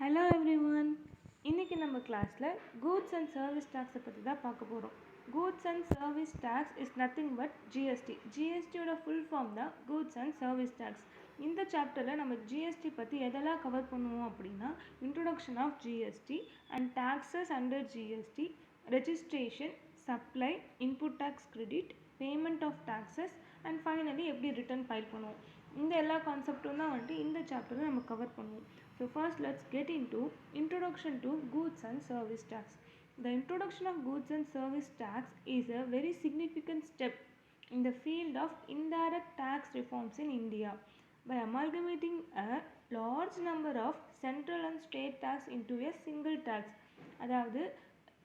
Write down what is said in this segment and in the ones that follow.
Hello everyone. இன்னைக்கு நம்ம கிளாஸ்ல goods and service tax பத்தி தான் பார்க்க போறோம். Goods and service tax is nothing but GST. GST ஓட full form தான் goods and service tax. இந்த சாப்டர்ல நம்ம GST பத்தி எதெல்லாம் கவர் பண்ணுவோம் அப்படின்னா introduction of GST and taxes under GST, registration, supply, input tax credit, payment of taxes and finally எப்படி return file பண்ணுவோம். இந்த எல்லா கான்செப்ட்டும் தான் வந்து இந்த சாப்டர்ல நம்ம கவர் பண்ணுவோம். So first let's get into introduction to goods and service tax. The introduction of goods and service tax is a very significant step in the field of indirect tax reforms in India. By amalgamating a large number of central and state tax into a single tax. அதாவது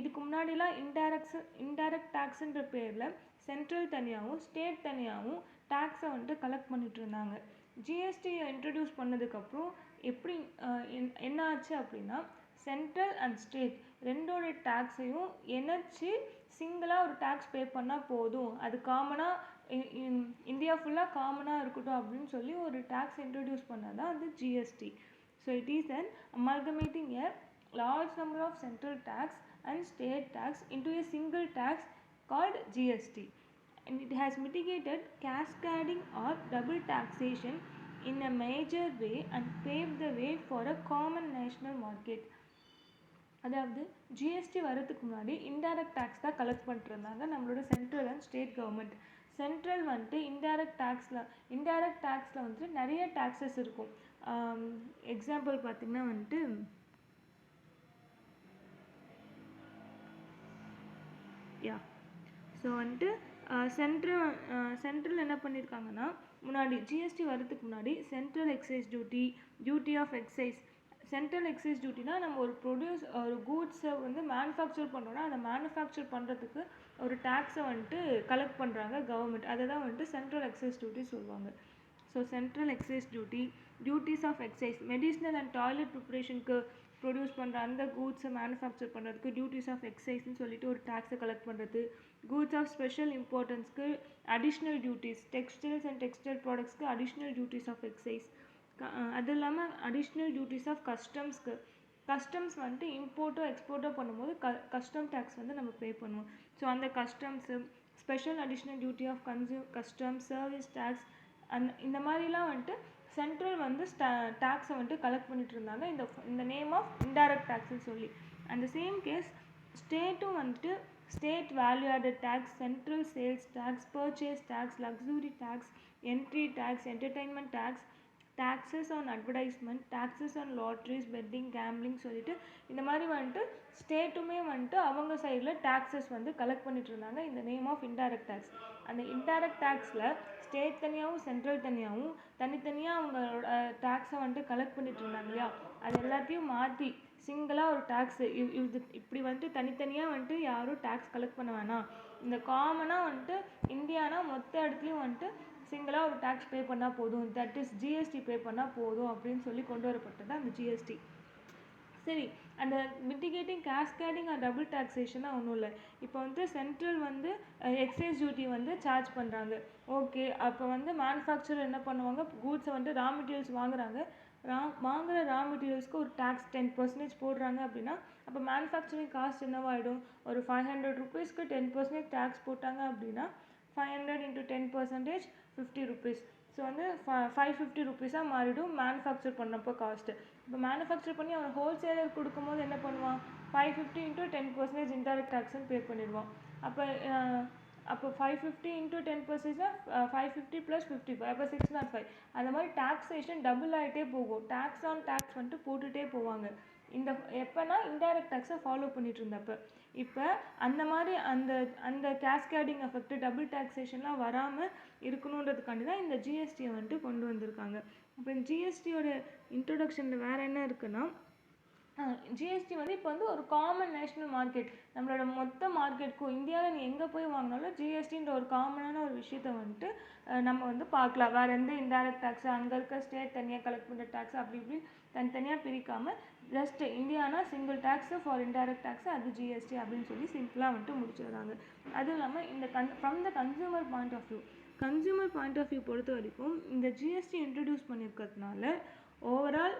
இதுக்கு முன்னாடிலாம் indirect டாக்ஸ்ன்ற பேரில் central தனியாகவும் state தனியாகவும் டேக்ஸை வந்துட்டு collect பண்ணிட்டு இருந்தாங்க. ஜிஎஸ்டியை introduce பண்ணதுக்கப்புறம் எப்படி என்ன ஆச்சு அப்படின்னா சென்ட்ரல் அண்ட் ஸ்டேட் ரெண்டோட டேக்ஸையும் இணைச்சி சிங்கிளாக ஒரு டேக்ஸ் பே பண்ணால் போதும், அது காமனாக இந்தியா ஃபுல்லாக காமனாக இருக்கட்டும் அப்படின்னு சொல்லி ஒரு டேக்ஸ் இன்ட்ரடியூஸ் பண்ணால் தான் அது GST. So it is an amalgamating a large number of central tax and state tax into a single tax called GST, and it has mitigated cascading or double taxation in a major way and paved the way for a common national market. அதாவது GST வரதுக்கு முன்னாடி indirect tax தான் collect பண்ணிட்டு இருந்தாங்க நம்மளோட central and state government. Central வந்துட்டு indirect டேக்ஸில் வந்துட்டு நிறைய டேக்ஸஸ் இருக்கும். எக்ஸாம்பிள் பார்த்தீங்கன்னா வந்துட்டு ஸோ வந்துட்டு சென்ட்ரல் என்ன பண்ணியிருக்காங்கன்னா முன்னாடி ஜிஎஸ்டி வரதுக்கு முன்னாடி central excise duty of excise. Central excise டியூட்டினா நம்ம ஒரு கூட்ஸை வந்து மேனுஃபேக்சர் பண்ணுறோன்னா அதை மேனுஃபேக்சர் பண்ணுறதுக்கு ஒரு டேக்ஸை வந்துட்டு கலெக்ட் பண்ணுறாங்க கவர்மெண்ட், அதை தான் வந்துட்டு சென்ட்ரல் எக்ஸைஸ் டியூட்டி சொல்லுவாங்க. So central excise duties of excise, medicinal and toilet ப்ரிப்ரேஷனுக்கு ப்ரொடியூஸ் பண்ணுற அந்த கூட்ஸை மேனுஃபேக்சர் பண்ணுறதுக்கு டியூட்டிஸ் ஆஃப் எக்ஸைஸ்ன்னு சொல்லிட்டு ஒரு டேக்ஸை கலெக்ட் பண்ணுறது. கூட்ஸ் ஆஃப் ஸ்பெஷல் இம்பார்ட்டன்ஸ்க்கு additional duties, textiles and textile ப்ராடக்ட்ஸ்க்கு அடிஷ்னல் டியூட்டிஸ் ஆஃப் எக்ஸைஸ். அது இல்லாமல் அடிஷ்னல் டியூட்டிஸ் ஆஃப் கஸ்டம்ஸ் வந்துட்டு இம்போர்ட்டோ எக்ஸ்போர்ட்டோ பண்ணும்போது கஸ்டம் டேக்ஸ் வந்து நம்ம பே பண்ணுவோம். ஸோ அந்த customs, special additional duty of customs, service tax இந்த மாதிரிலாம் வந்துட்டு சென்ட்ரல் வந்து டேக்ஸை வந்துட்டு கலெக்ட் பண்ணிட்டு இருந்தாங்க இந்த நேம் ஆஃப் இன்டைரக்ட் டேக்ஸ்ன்னு சொல்லி. அந்த சேம் கேஸ் ஸ்டேட்டும் வந்துட்டு state value added tax, central sales tax, purchase tax, luxury tax, entry tax, entertainment tax, taxes on advertisement, taxes on lotteries, betting, gambling சொல்லிட்டு இந்த மாதிரி வந்துட்டு ஸ்டேட்டுமே வந்துட்டு அவங்க சைடில் டேக்ஸஸ் வந்து கலெக்ட் பண்ணிட்டு இருந்தாங்க இந்த நேம் ஆஃப் இன்டைரக்ட் டேக்ஸ். அந்த இன்டைரக்ட் டேக்ஸில் ஸ்டேட் தனியாகவும் சென்ட்ரல் தனியாகவும் தனித்தனியாக அவங்களோட டேக்ஸை வந்துட்டு கலெக்ட் பண்ணிட்டு இருந்தாங்க இல்லையா, அது எல்லாத்தையும் மாற்றி சிங்கிளாக ஒரு டேக்ஸு இது இப்படி வந்துட்டு தனித்தனியாக வந்துட்டு யாரும் டேக்ஸ் கலெக்ட் பண்ண வேணாம், இந்த காமனாக வந்துட்டு இந்தியானா மொத்த இடத்துலையும் வந்துட்டு சிங்கிளாக ஒரு டேக்ஸ் பே பண்ணால் போதும், தட் இஸ் ஜிஎஸ்டி பே பண்ணால் போதும் அப்படின்னு சொல்லி கொண்டு வரப்பட்டது அந்த ஜிஎஸ்டி. சரி, அந்த மிட்டிகேட்டிங் கேஸ்கேடிங் ஆர் டபுள் டேக்ஸேஷனாக ஒன்றும் இல்லை. இப்போ வந்து சென்ட்ரல் வந்து எக்ஸைஸ் டியூட்டி வந்து சார்ஜ் பண்ணுறாங்க. ஓகே, அப்போ வந்து மேனுஃபேக்சரர் என்ன பண்ணுவாங்க, கூட்ஸை வந்துட்டு ரா மெட்டீரியல்ஸ் வாங்குகிற ரா மெட்டீரியல்ஸ்க்கு ஒரு டேக்ஸ் 10% போடுறாங்க அப்படின்னா அப்போ மேனுஃபேக்சரிங் காஸ்ட் என்னவாயிடும், ஒரு 500 rupeesக்கு 10% டேக்ஸ் போட்டாங்க அப்படின்னா 500 into 10% 50 rupees. ஸோ வந்து 550 rupees-ஆக மாறிடும் மேனுஃபேக்சர் பண்ணப்போ காஸ்ட்டு. இப்போ மேனுஃபேக்சர் பண்ணி அவன் ஹோல்சேலர் கொடுக்கும்போது என்ன பண்ணுவான், 550 into 10% இன்டைரக்ட் டேக்ஸ்ன்னு பே பண்ணிடுவான். அப்போ 550 into 10%னா 550 + 55 அப்போ 605. அந்த மாதிரி டாக்ஸேஷன் டபுள் ஆகிட்டே போகும், டேக்ஸ் ஆன் டேக்ஸ் வந்துட்டு போட்டுகிட்டே போவாங்க. எப்போனா இன்டைரக்ட் டேக்ஸை ஃபாலோ பண்ணிட்டு இருந்தப்போ. இப்போ அந்த மாதிரி அந்த கேஸ்கேடிங் எஃபெக்ட் டபுள் டேக்ஸேஷன்லாம் வராமல் இருக்கணுன்றதுக்காண்டி தான் இந்த ஜிஎஸ்டியை வந்துட்டு கொண்டு வந்திருக்காங்க. இப்போ இந்த ஜிஎஸ்டியோட இன்ட்ரொடக்ஷனில் வேறு என்ன இருக்குன்னா, ஜிஎஸ்டி வந்து இப்போ வந்து ஒரு காமன் நேஷ்னல் மார்க்கெட், நம்மளோட மொத்த மார்க்கெட்டுக்கும் இந்தியாவில் நீ எங்கே போய் வாங்கினாலும் ஜிஎஸ்டின்ற ஒரு காமனான ஒரு விஷயத்தை வந்துட்டு நம்ம வந்து பார்க்கலாம். வேறு எந்த இன்டைரக்ட் டேக்ஸு, அங்கே இருக்க ஸ்டேட் தனியாக கலெக்ட் பண்ணுற டேக்ஸ் அப்படி இப்படி தனித்தனியாக பிரிக்காமல் ஜஸ்ட் இந்தியானா single tax for indirect tax, அது ஜிஎஸ்டி அப்படின்னு சொல்லி சிம்பிளாக வந்துட்டு முடிச்சிடுறாங்க. அதுவும் இல்லாமல் இந்த from the consumer point of view பொறுத்த வரைக்கும் இந்த ஜிஎஸ்டி இன்ட்ரடியூஸ் பண்ணியிருக்கிறதுனால ஓவரால்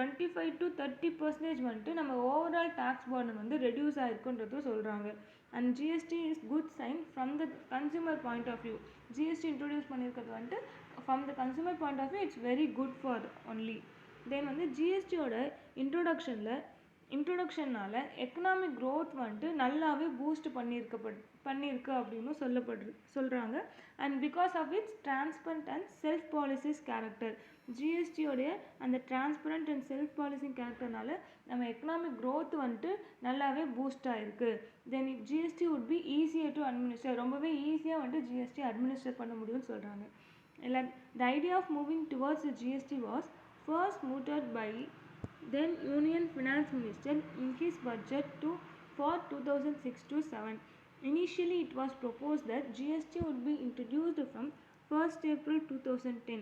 25 to 30% வந்துட்டு நம்ம ஓவரால் டேக்ஸ் பர்டன் வந்து ரெடியூஸ் ஆகிருக்குன்றது சொல்கிறாங்க. And GST is good sign from the consumer point of view. GST introduce பண்ணியிருக்கிறது வந்துட்டு from the consumer point of view it's very good for only. Then வந்து ஜிஎஸ்டியோட இன்ட்ரொடக்ஷனால் economic growth வந்துட்டு நல்லாவே boost பண்ணியிருக்கு அப்படின்னு சொல்கிறாங்க. And because of it's transparent and self policies character, ஜிஎஸ்டியோடைய அந்த டிரான்ஸ்பரண்ட் அண்ட் செல்ஃப் பாலிசிங் கேரக்டர்னால நம்ம எக்கனாமிக் க்ரோத் வந்துட்டு நல்லாவே பூஸ்ட் ஆகிருக்கு. Then GST would be easier to administer, ரொம்பவே ஈஸியாக வந்துட்டு ஜிஎஸ்டி அட்மினிஸ்டர் பண்ண முடியும்னு சொல்கிறாங்க. இல்லை, the idea of moving towards GST was first mooted by then Union Finance Minister in his budget for 2006-07. Initially, it was proposed that GST would be introduced from 1st April 2010.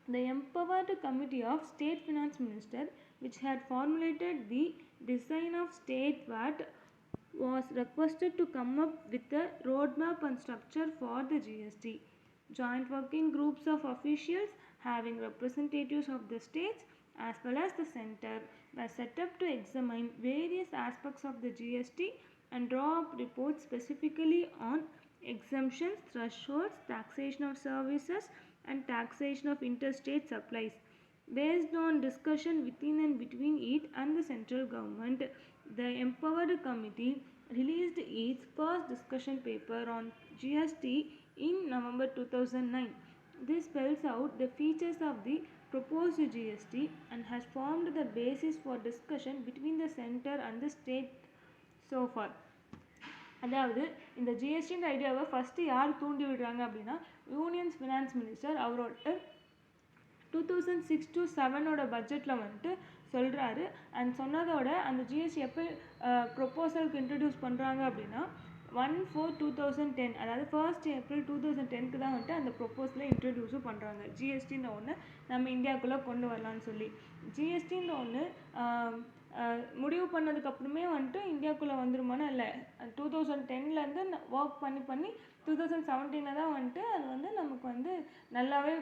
The empowered committee of State Finance Minister, which had formulated the design of state VAT, was requested to come up with a roadmap and structure for the GST. Joint working groups of officials having representatives of the states as well as the center were set up to examine various aspects of the GST and draw up reports specifically on exemptions, thresholds, taxation of services and taxation of interstate supplies. Based on discussion within and between it and the central government, the empowered committee released its first discussion paper on GST in November 2009. This spells out the features of the proposed GST and has formed the basis for discussion between the center and the state so far. அதாவது இந்த ஜிஎஸ்டின்ற ஐடியாவை first யார் தூண்டி விடுறாங்க அப்படின்னா unions finance minister அவரோட 2006-07 பட்ஜெட்டில் வந்துட்டு சொல்கிறாரு. அண்ட் சொன்னதோட அந்த ஜிஎஸ்டி எப்போ ப்ரொப்போசலுக்கு இன்ட்ரடியூஸ் பண்ணுறாங்க அப்படின்னா 1/4/2010, அதாவது 1st April 2010 தான் வந்துட்டு அந்த ப்ரொப்போசலை இன்ட்ரடியூஸும் பண்ணுறாங்க. ஜிஎஸ்டின்ற ஒன்று நம்ம இந்தியாவுக்குள்ளே கொண்டு வரலான்னு சொல்லி. ஜிஎஸ்டின்ற ஒன்று முடிவு பண்ணதுக்கப்புறமே வந்துட்டு இந்தியாவுக்குள்ளே வந்துருமானா இல்லை, 2010லேருந்து ஒர்க் பண்ணி 2017 தான் வந்துட்டு அது வந்து நமக்கு வந்து நல்லாவே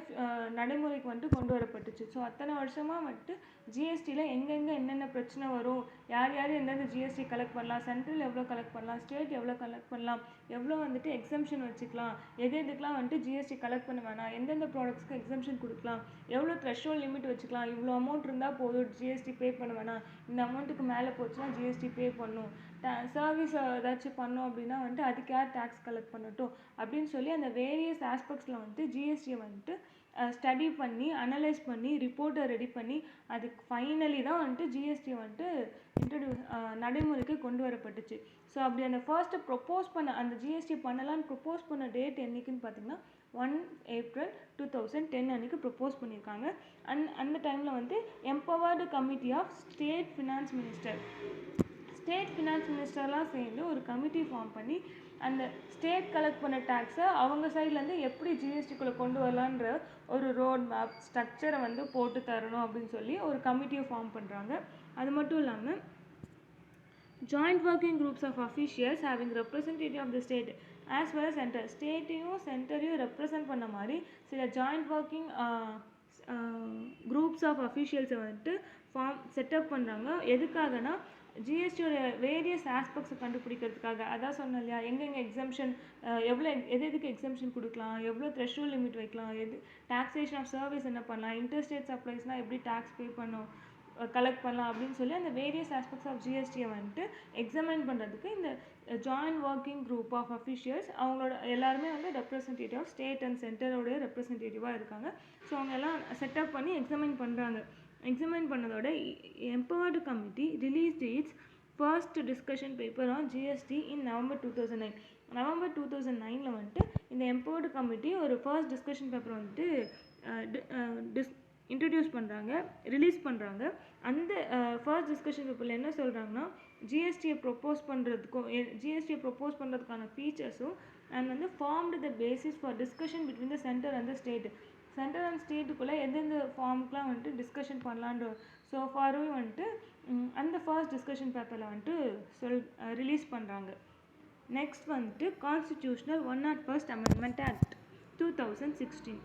நடைமுறைக்கு வந்துட்டு கொண்டு வரப்பட்டுச்சு. ஸோ அத்தனை வருஷமாக வந்துட்டு ஜிஎஸ்டியில் எங்கெங்கே என்னென்ன பிரச்சனை வரும், யார் எந்தெந்த ஜிஎஸ்டி கலெக்ட் பண்ணலாம், சென்ட்ரல் எவ்வளோ கலெக்ட் பண்ணலாம், ஸ்டேட் எவ்வளோ கலெக்ட் பண்ணலாம், எவ்வளோ வந்துட்டு எக்ஸம்ஷன் வச்சுக்கலாம், எதுக்கெலாம் வந்துட்டு ஜிஎஸ்டி கலெக்ட் பண்ண வேணாம், எந்தெந்த ப்ராடக்ட்ஸ்க்கு எக்ஸம்ஷன் கொடுக்கலாம், எவ்வளோ த்ரெஷ்ஹோல்ட் லிமிட் வச்சுக்கலாம், இவ்வளோ அமௌண்ட் இருந்தால் போதும் ஜிஎஸ்டி பே பண்ண வேணாம், இந்த அமௌண்ட்டுக்கு மேலே போச்சுன்னா ஜிஎஸ்டி பே பண்ணும், சர்வீஸ் ஏதாச்சும் பண்ணோம் அப்படின்னா வந்துட்டு அதுக்கு யார் டேக்ஸ் கலெக்ட் பண்ணட்டும் அப்படின்னு சொல்லி அந்த வேரியஸ் ஆஸ்பெக்ட்ஸில் வந்துட்டு ஜிஎஸ்டியை வந்துட்டு ஸ்டடி பண்ணி அனலைஸ் பண்ணி ரிப்போர்ட்டை ரெடி பண்ணி அதுக்கு ஃபைனலி தான் வந்துட்டு ஜிஎஸ்டி வந்துட்டு நடைமுறைக்கு கொண்டு வரப்பட்டுச்சு. ஸோ அப்படி அந்த ஃபர்ஸ்ட்டு ப்ரொப்போஸ் பண்ண அந்த ஜிஎஸ்டி பண்ணலான்னு ப்ரொப்போஸ் பண்ண டேட் என்றைக்குன்னு பார்த்தீங்கன்னா 1 April 2010 அன்றைக்கி ப்ரொப்போஸ் பண்ணியிருக்காங்க. அந்த டைமில் வந்து empowered committee of state finance மினிஸ்டர்லாம் சேர்ந்து ஒரு கமிட்டி ஃபார்ம் பண்ணி அந்த ஸ்டேட் கலெக்ட் பண்ண டேக்ஸை அவங்க சைட்லேருந்து எப்படி ஜிஎஸ்டிக்குள்ளே கொண்டு வரலான்ற ஒரு ரோட் மேப் ஸ்ட்ரக்சரை வந்து போட்டு தரணும் அப்படின்னு சொல்லி ஒரு கமிட்டியை ஃபார்ம் பண்ணுறாங்க. அது மட்டும் இல்லாமல் joint working groups of officials having representative of the state as well as centre, ஸ்டேட்டையும் சென்டரையும் ரெப்ரசன்ட் பண்ண மாதிரி சில ஜாயிண்ட் ஒர்க்கிங் குரூப்ஸ் ஆஃப் அஃபிஷியல்ஸை வந்துட்டு செட்டப் பண்ணுறாங்க. எதுக்காகனா ஜிஎஸ்டியோட வேரியஸ் ஆஸ்பெக்ட்ஸை கண்டுபிடிக்கிறதுக்காக. அதான் சொன்னேன் இல்லையா, எங்கெங்கே எக்ஸம்ஷன், எதுக்கு எக்ஸம்ஷன் கொடுக்கலாம், எவ்வளோ த்ரெஷ்ஹோல்ட் லிமிட் வைக்கலாம், டாக்ஸேஷன் ஆஃப் சர்வீஸ் என்ன பண்ணலாம், இன்டர்ஸ்டேட் சப்ளைஸ்னால் எப்படி டேக்ஸ் பே பண்ணணும், கலெக்ட் பண்ணலாம் அப்படின்னு சொல்லி அந்த வேரியஸ் ஆஸ்பெக்ட்ஸ் ஆஃப் ஜிஎஸ்டியை வந்துட்டு எக்ஸாமைன் பண்ணுறதுக்கு இந்த joint working group of officials அவங்களோட எல்லாருமே வந்து ரெப்ரசன்டேட்டிவ் ஆஃப் ஸ்டேட் அண்ட் சென்டரோடைய ரெப்ரசன்டேட்டிவாக இருக்காங்க. ஸோ அவங்க எல்லாம் செட்டப் பண்ணி எக்ஸாமைன் பண்ணுறாங்க. எக்ஸாமைன் பண்ணதோட empowered committee released its first discussion paper on GST in November 2009. November 2009 வந்துட்டு இந்த எம்பவர்டு கமிட்டி ஒரு ஃபர்ஸ்ட் டிஸ்கஷன் பேப்பர் வந்துட்டு இன்ட்ரடியூஸ் பண்ணுறாங்க, ரிலீஸ் பண்ணுறாங்க. அந்த ஃபர்ஸ்ட் டிஸ்கஷன் பேப்பரில் என்ன சொல்கிறாங்கன்னா ஜிஎஸ்டியை ப்ரொப்போஸ் பண்ணுறதுக்கான ஃபீச்சர்ஸும் அண்ட் வந்து formed the basis for discussion between the centre and the state. Centre and ஸ்டேட்டுக்குள்ளே எந்தெந்த ஃபார்முக்கெலாம் வந்துட்டு டிஸ்கஷன் பண்ணலான்ற சோஃபாரும் வந்துட்டு அந்த ஃபர்ஸ்ட் டிஸ்கஷன் பேப்பரில் வந்துட்டு ரிலீஸ் பண்ணுறாங்க. நெக்ஸ்ட் வந்துட்டு கான்ஸ்டிடியூஷனல் 101st அமெண்ட்மெண்ட் ஆக்ட் 2016.